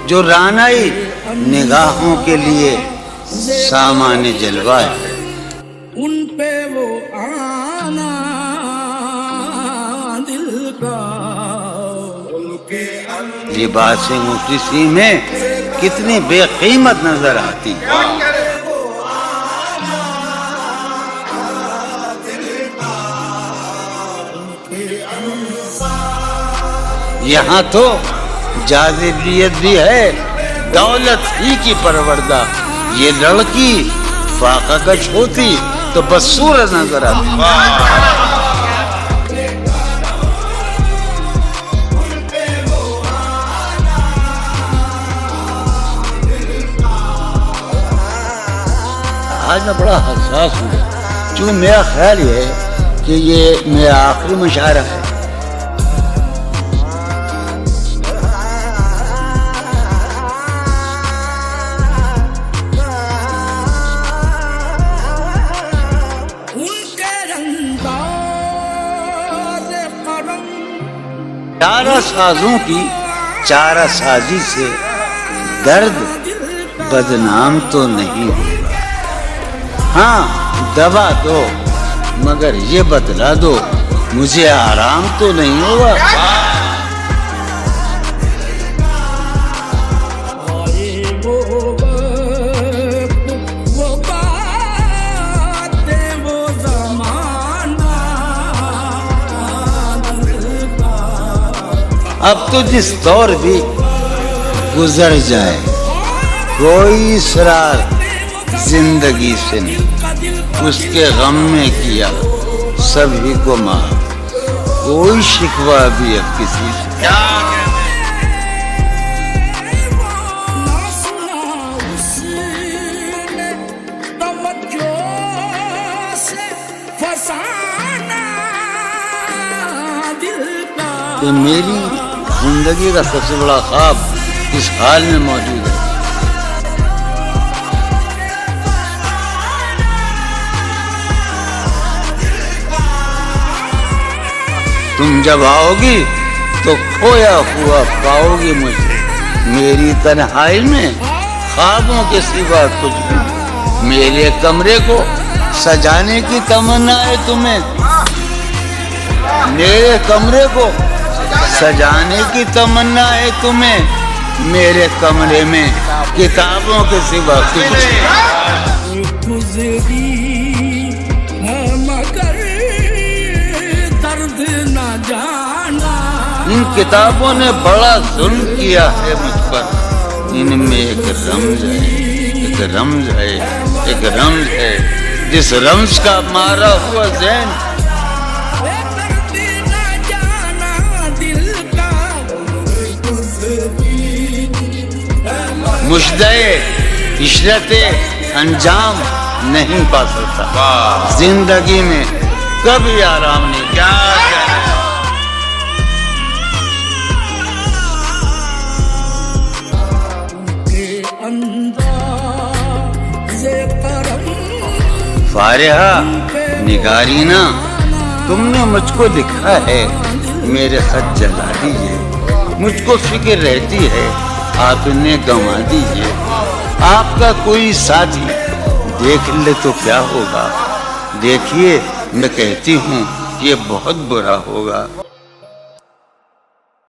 جو رانائی نگاہوں کے لیے سامان جلوہ ہے۔ ان پہ وہ آنا دل کا لباس مفلسی میں کتنی بے قیمت نظر آتی ہے۔ یہاں تو جاذبیت بھی ہے، دولت ہی کی پروردہ۔ یہ لڑکی فاقہ کش ہوتی تو بدصورت نظر آتی۔ آج میں بڑا حساس ہوں، چون میرا خیال یہ ہے کہ یہ میرا آخری مشاعرہ ہے۔ چارہ سازوں کی چارہ سازی سے درد بدنام تو نہیں ہوگا۔ ہاں دوا دو، مگر یہ بتلا دو مجھے آرام تو نہیں ہوگا۔ اب تو جس دور بھی گزر جائے، کوئی اسرار زندگی سے نہیں، اس کے غم میں کیا سبھی کو معاف، کوئی شکوہ بھی اب کسی سے۔ کہ میری زندگی کا سب سے بڑا خواب اس حال میں موجود ہے۔ تم جب آؤ گی تو کھویا ہوا پاؤ گی مجھے، میری تنہائی میں خوابوں کے سوا کچھ بھی۔ میرے کمرے کو سجانے کی تمنا ہے تمہیں، میرے کمرے کو سجانے کی تمنا ہے تمہیں، میرے کمرے میں کتابوں کے سوا کچھ گزری ہے مگر درد نہ جانا۔ ان کتابوں نے بڑا ظلم کیا ہے مجھ پر، ان میں ایک رمز ہے، ایک رمز ہے، ایک رمز ہے، جس رمز کا مارا ہوا ذہن مشدے عشرت انجام نہیں پا سکتا۔ زندگی میں کبھی آرام نہیں کیا۔ فارحہ نگارینا، تم نے مجھ کو لکھا ہے میرے خط جلا دیجئے، مجھ کو فکر رہتی ہے آپ نے گنوا دیجئے۔ آپ کا کوئی ساتھی دیکھ لے تو کیا ہوگا، دیکھیے میں کہتی ہوں یہ بہت برا ہوگا۔